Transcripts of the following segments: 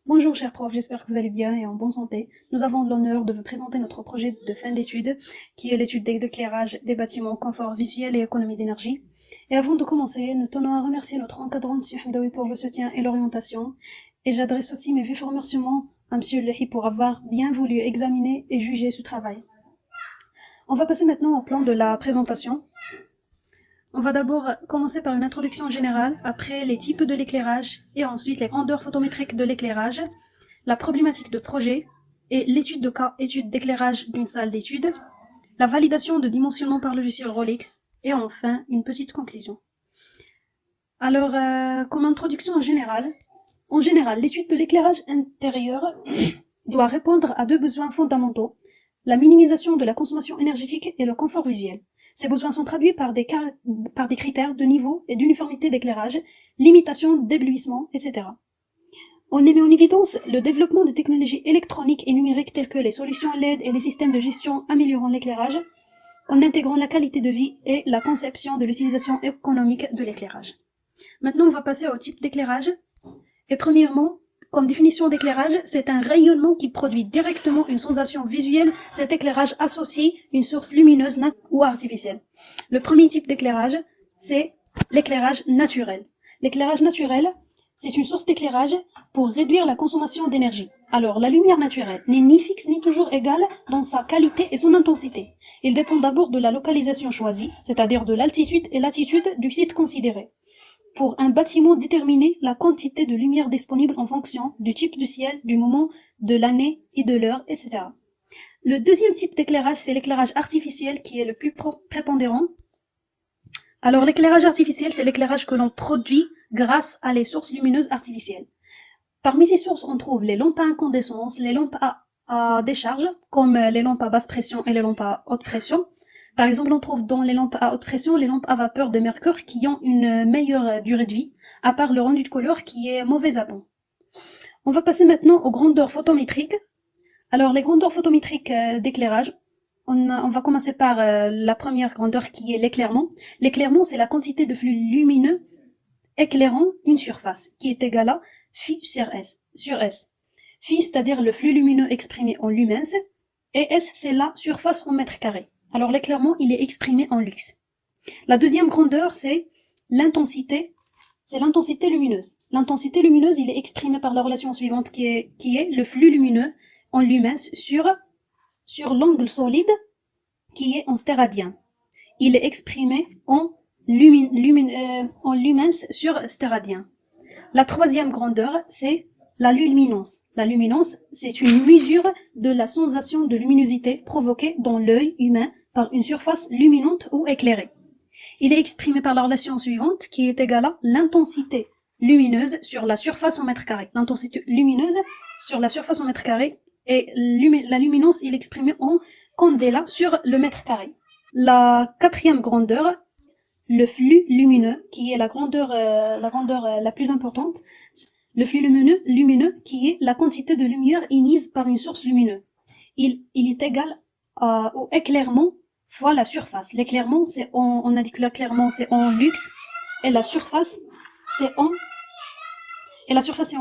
Bonjour chers profs, j'espère que vous allez bien et en bonne santé. Nous avons l'honneur de vous présenter notre projet de fin d'études, qui est l'étude d'éclairage des bâtiments, confort visuel et économie d'énergie. Et avant de commencer, nous tenons à remercier notre encadrant M. Hamdaoui pour le soutien et l'orientation. Et j'adresse aussi mes vifs remerciements à M. Lehi pour avoir bien voulu examiner et juger ce travail. On va passer maintenant au plan de la présentation. On va d'abord commencer par une introduction générale, après les types de l'éclairage et ensuite les grandeurs photométriques de l'éclairage, la problématique de projet et l'étude de cas, étude d'éclairage d'une salle d'études, la validation de dimensionnement par logiciel Rolex et enfin une petite conclusion. Alors, comme introduction en général, l'étude de l'éclairage intérieur doit répondre à deux besoins fondamentaux, la minimisation de la consommation énergétique et le confort visuel. Ces besoins sont traduits par des critères de niveau et d'uniformité d'éclairage, limitation d'éblouissement, etc. On met en évidence le développement des technologies électroniques et numériques telles que les solutions LED et les systèmes de gestion améliorant l'éclairage, en intégrant la qualité de vie et la conception de l'utilisation économique de l'éclairage. Maintenant, on va passer au type d'éclairage. Et premièrement, comme définition d'éclairage, c'est un rayonnement qui produit directement une sensation visuelle. Cet éclairage associe une source lumineuse ou artificielle. Le premier type d'éclairage, c'est l'éclairage naturel. L'éclairage naturel, c'est une source d'éclairage pour réduire la consommation d'énergie. Alors, la lumière naturelle n'est ni fixe ni toujours égale dans sa qualité et son intensité. Il dépend d'abord de la localisation choisie, c'est-à-dire de l'altitude et latitude du site considéré. Pour un bâtiment, déterminer la quantité de lumière disponible en fonction du type de ciel, du moment de l'année et de l'heure, etc. Le deuxième type d'éclairage, c'est l'éclairage artificiel qui est le plus prépondérant. Alors l'éclairage artificiel, c'est l'éclairage que l'on produit grâce à les sources lumineuses artificielles. Parmi ces sources, on trouve les lampes à incandescence, les lampes à décharge, comme les lampes à basse pression et les lampes à haute pression. Par exemple, on trouve dans les lampes à haute pression les lampes à vapeur de mercure qui ont une meilleure durée de vie, à part le rendu de couleur qui est mauvais à bon. On va passer maintenant aux grandeurs photométriques. Alors, les grandeurs photométriques d'éclairage, on va commencer par la première grandeur qui est l'éclairement. L'éclairement, c'est la quantité de flux lumineux éclairant une surface, qui est égale à phi sur S. Phi, c'est-à-dire le flux lumineux exprimé en lumens, et S, c'est la surface en mètres carrés. Alors l'éclairement, il est exprimé en lux. La deuxième grandeur, c'est l'intensité. C'est l'intensité lumineuse. L'intensité lumineuse, il est exprimé par la relation suivante qui est le flux lumineux en lumens sur l'angle solide qui est en stéradien. Il est exprimé en lumens sur stéradien. La troisième grandeur, c'est la luminance. La luminance, c'est une mesure de la sensation de luminosité provoquée dans l'œil humain par une surface luminante ou éclairée. Il est exprimé par la relation suivante qui est égale à l'intensité lumineuse sur la surface en mètre carré. L'intensité lumineuse sur la surface en mètre carré et la luminance, il est exprimé en candela sur le mètre carré. La quatrième grandeur, le flux lumineux, qui est la grandeur la plus importante. Le flux lumineux, qui est la quantité de lumière émise par une source lumineuse. Il est égal au éclairement fois la surface. L'éclairement, on a dit que l'éclairement, c'est en lux, et la surface, c'est en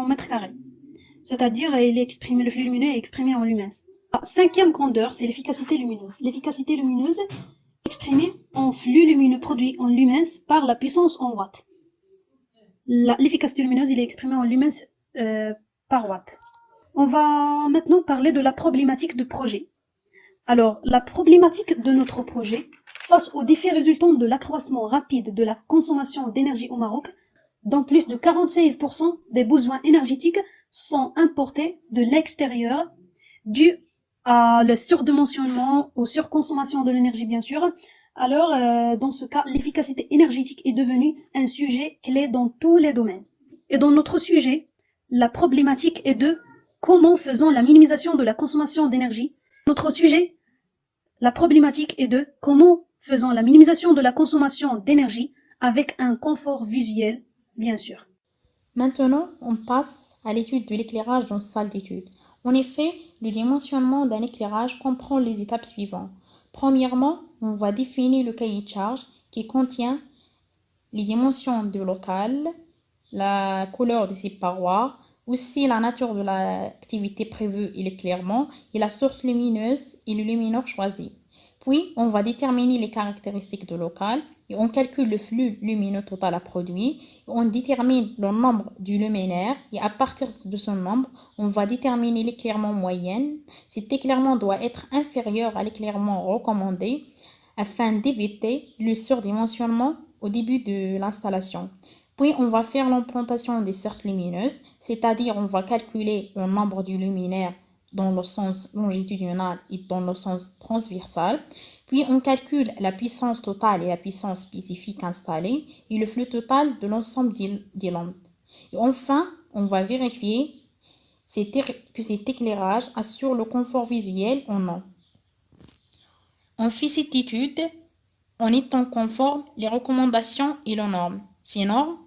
mètre carré. C'est-à-dire, le flux lumineux est exprimé en lumens. La cinquième grandeur, c'est l'efficacité lumineuse. L'efficacité lumineuse exprimée en flux lumineux produit en lumens par la puissance en watts. L'efficacité lumineuse, il est exprimé en lumens par watt. On va maintenant parler de la problématique de projet. Alors, la problématique de notre projet, face aux défis résultant de l'accroissement rapide de la consommation d'énergie au Maroc, dont plus de 46% des besoins énergétiques sont importés de l'extérieur, dû à le surdimensionnement, aux surconsommations de l'énergie bien sûr. Alors, dans ce cas, l'efficacité énergétique est devenue un sujet clé dans tous les domaines. Et dans notre sujet, la problématique est de comment faisons la minimisation de la consommation d'énergie. Notre sujet, la problématique est de comment faisons la minimisation de la consommation d'énergie avec un confort visuel, bien sûr. Maintenant, on passe à l'étude de l'éclairage dans salle d'étude. En effet, le dimensionnement d'un éclairage comprend les étapes suivantes. Premièrement, on va définir le cahier de charge qui contient les dimensions du local, la couleur de ses parois, Aussi la nature de l'activité prévue et l'éclairement et la source lumineuse et le lumineur choisi. Puis, on va déterminer les caractéristiques de local et on calcule le flux lumineux total à produit. On détermine le nombre du luminaire et à partir de ce nombre, on va déterminer l'éclairement moyen. Cet éclairement doit être inférieur à l'éclairement recommandé afin d'éviter le surdimensionnement au début de l'installation. Puis, on va faire l'implantation des sources lumineuses, c'est-à-dire on va calculer le nombre du luminaire dans le sens longitudinal et dans le sens transversal. Puis, on calcule la puissance totale et la puissance spécifique installée et le flux total de l'ensemble des lampes. Et enfin, on va vérifier que cet éclairage assure le confort visuel ou non. On fait cette étude en étant conforme les recommandations et les normes. Ces normes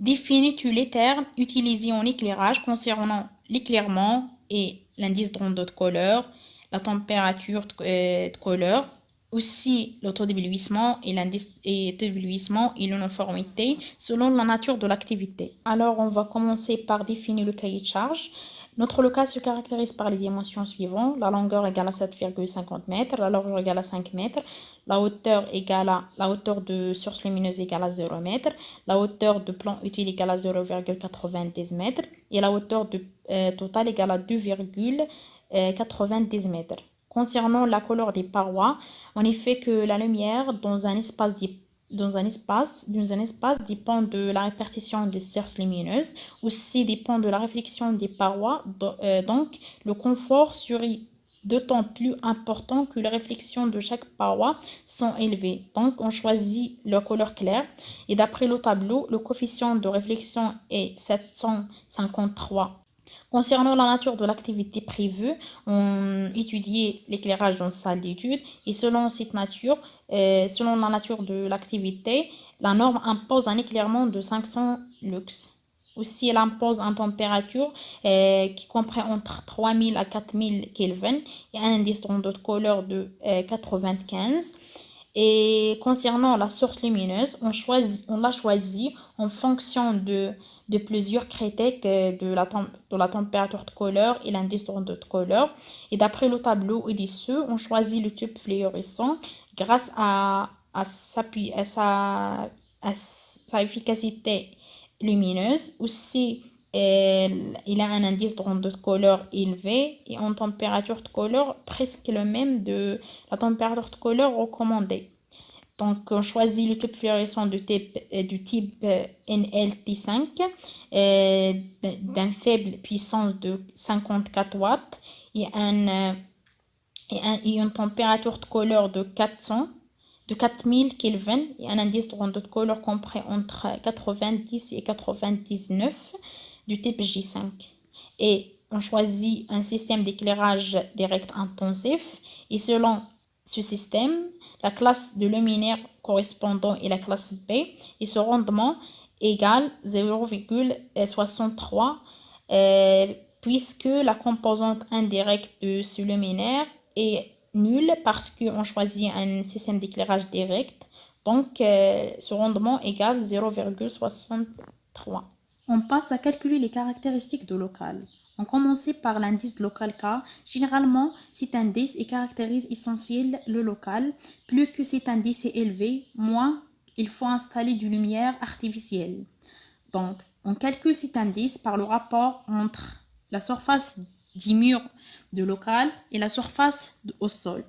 définis-tu les termes utilisés en éclairage concernant l'éclairement et l'indice de rondeau de couleur, la température de couleur, aussi le taux d'éblouissement et l'indice d'éblouissement et l'uniformité selon la nature de l'activité. Alors, on va commencer par définir le cahier de charge. Notre local se caractérise par les dimensions suivantes. La longueur égale à 7,50 mètres, la largeur égale à 5 mètres, la hauteur de source lumineuse égale à 0 mètre, la hauteur de plan utile égale à 0,90 mètres et la hauteur totale égale à 2,90 mètres. Concernant la couleur des parois, on effet que la lumière dans un espace dépend de la répartition des sources lumineuses, aussi dépend de la réflexion des parois, donc le confort serait d'autant plus important que les réflexions de chaque paroi sont élevées. Donc on choisit la couleur claire et d'après le tableau, le coefficient de réflexion est 753. Concernant la nature de l'activité prévue, on étudiait l'éclairage dans salle d'études et selon cette nature, selon la nature de l'activité, la norme impose un éclairement de 500 lux. Aussi, elle impose une température qui comprend entre 3000 à 4000 Kelvin et un indice de rondeau de couleur de 95. Et concernant la source lumineuse, on l'a choisie en fonction de plusieurs critères de la température de couleur et l'indice de rondeau de couleur. Et d'après le tableau au-dessus, on choisit le tube fluorescent grâce à sa efficacité lumineuse. Aussi, il a un indice de rondeau de couleur élevé et en température de couleur presque le même de la température de couleur recommandée. Donc, on choisit le tube fluorescent du type NLT5 d'une faible puissance de 54 watts et une température de couleur de 4000 Kelvin et un indice de rondeau de couleur compris entre 90 et 99 du type J5. Et on choisit un système d'éclairage direct intensif et selon ce système, la classe de luminaire correspondant est la classe B et ce rendement égale 0,63 puisque la composante indirecte de ce luminaire est nulle parce qu'on choisit un système d'éclairage direct. Donc, ce rendement égale 0,63. On passe à calculer les caractéristiques de local. On commence par l'indice de local K. Généralement, cet indice caractérise essentiel le local. Plus que cet indice est élevé, moins il faut installer du lumière artificielle. Donc, on calcule cet indice par le rapport entre la surface du mur de local et la surface au sol.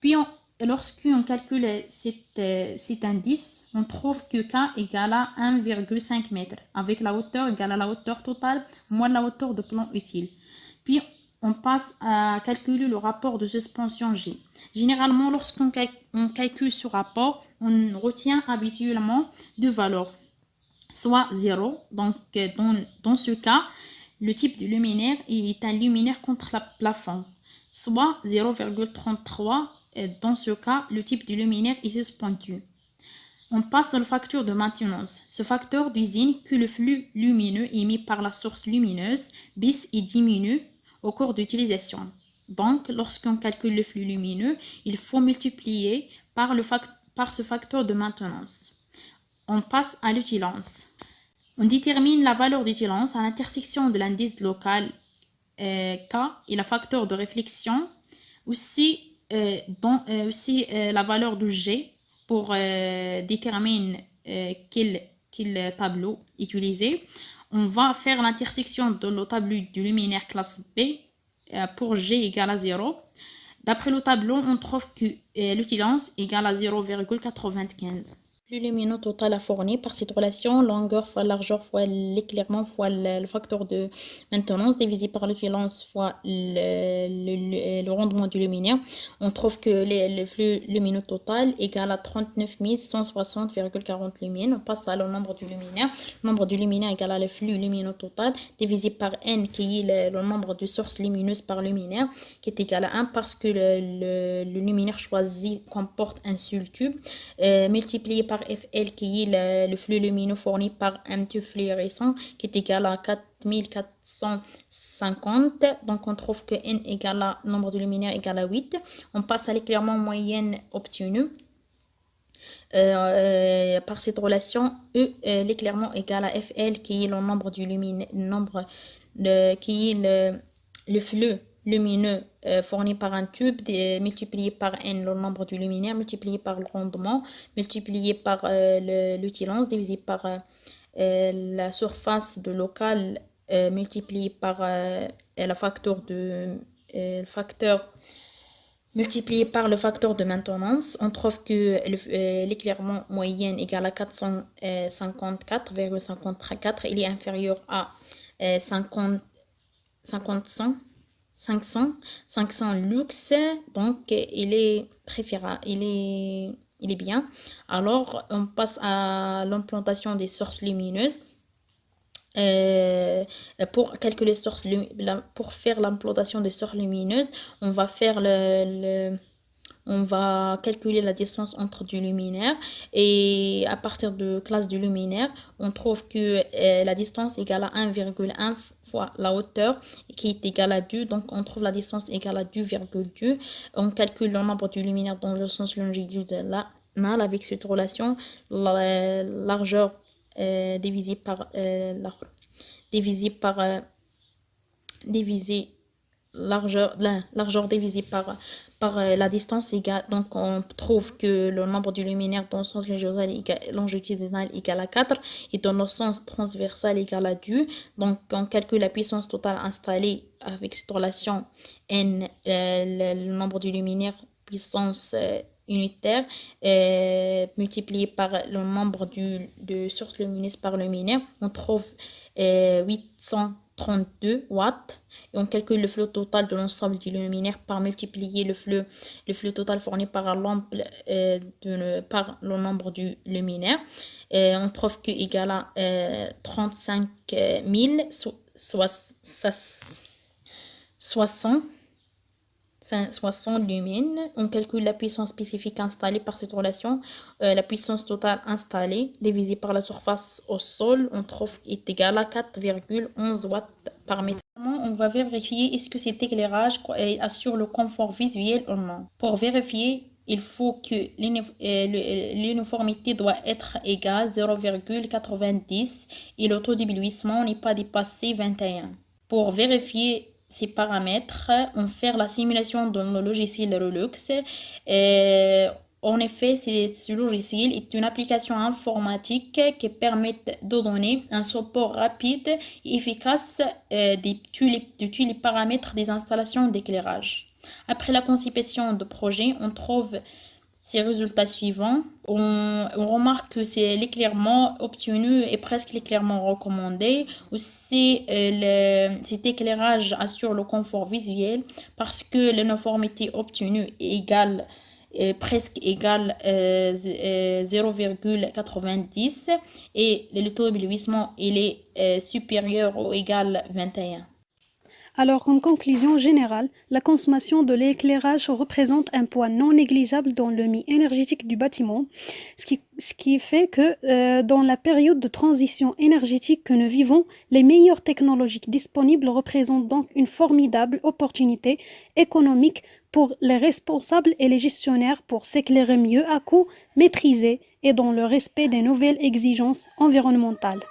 Puis, lorsqu'on calcule cet indice, on trouve que K égale à 1,5 m avec la hauteur égale à la hauteur totale moins la hauteur de plan utile. Puis, on passe à calculer le rapport de suspension G. Généralement, lorsqu'on calcule ce rapport, on retient habituellement deux valeurs, soit 0, donc dans ce cas, le type de luminaire est un luminaire contre le plafond, soit 0,33. Dans ce cas, le type de luminaire est suspendu. On passe à la facteur de maintenance. Ce facteur désigne que le flux lumineux émis par la source lumineuse baisse et diminue au cours d'utilisation. Donc, lorsqu'on calcule le flux lumineux, il faut multiplier par ce facteur de maintenance. On passe à l'utilisation. On détermine la valeur d'équivalence à l'intersection de l'indice local K et le facteur de réflexion, aussi, la valeur de G pour déterminer quel tableau utiliser. On va faire l'intersection de le tableau du luminaire classe B pour G égale à 0. D'après le tableau, on trouve que l'équivalence égale à 0,95. Le lumineux total à fournir par cette relation, longueur fois largeur fois l'éclairement fois le facteur de maintenance divisé par l'équivalence fois le rendement du luminaire. On trouve que le flux lumineux total égale à 39 160,40 lumines. On passe à le nombre du luminaire. Le nombre du luminaire égale à le flux lumineux total divisé par n qui est le nombre de sources lumineuses par luminaire qui est égal à 1 parce que le luminaire choisi comporte un seul tube multiplié par FL qui est le flux lumineux fourni par un tube fluorescent qui est égal à 4450. Donc on trouve que N égale à nombre de luminaires égale à 8. On passe à l'éclairement moyenne obtenu. Par cette relation, l'éclairement égale à FL qui est le nombre du qui est le flux lumineux fourni par un tube multiplié par n le nombre du luminaire multiplié par le rendement multiplié par l'équivalence divisé par la surface de local multiplié par le facteur multiplié par le facteur de maintenance. On trouve que l'éclairement moyen égale à 454,54. Il est inférieur à 500 lux, donc il est préférable, il est bien. Alors on passe à l'implantation des sources lumineuses. Pour calculer pour faire l'implantation des sources lumineuses, on va faire on va calculer la distance entre du luminaire et à partir de classe du luminaire, on trouve que la distance égale à 1,1 fois la hauteur qui est égale à 2. Donc on trouve la distance égale à 2,2. On calcule le nombre du luminaire dans le sens longitudinal avec cette relation, la largeur divisé par largeur divisé par la distance égale. Donc on trouve que le nombre du luminaire dans le sens longitudinal égale à 4 et dans le sens transversal égale à 2. Donc on calcule la puissance totale installée avec cette relation n, le nombre du luminaire puissance unitaire multiplié par le nombre de sources lumineuses par luminaire. On trouve 832 watts et on calcule le flux total de l'ensemble du luminaire par multiplier le flux total fourni par la lampe par le nombre du luminaire. On trouve que égale à 35 60 lumines. On calcule la puissance spécifique installée par cette relation. La puissance totale installée divisée par la surface au sol, on trouve est égal à 4,11 watts par mètre. On va vérifier est-ce que cet éclairage assure le confort visuel ou non. Pour vérifier, il faut que l'uniformité doit être égale à 0,90 et le taux d'éblouissement n'est pas dépassé 21. Pour vérifier ces paramètres, on fait la simulation dans le logiciel Relux. En effet, ce logiciel est une application informatique qui permet de donner un support rapide et efficace de tous les paramètres des installations d'éclairage. Après la conception de projet, on trouve ces résultats suivants. On remarque que c'est l'éclairement obtenu et presque l'éclairement recommandé. Aussi, cet éclairage assure le confort visuel parce que l'uniformité obtenue est presque égale 0,90 et le taux d'éblouissement il est supérieur ou égal 21. Alors, en conclusion générale, la consommation de l'éclairage représente un poids non négligeable dans le mix énergétique du bâtiment, ce qui fait que dans la période de transition énergétique que nous vivons, les meilleures technologies disponibles représentent donc une formidable opportunité économique pour les responsables et les gestionnaires pour s'éclairer mieux à coût maîtrisé et dans le respect des nouvelles exigences environnementales.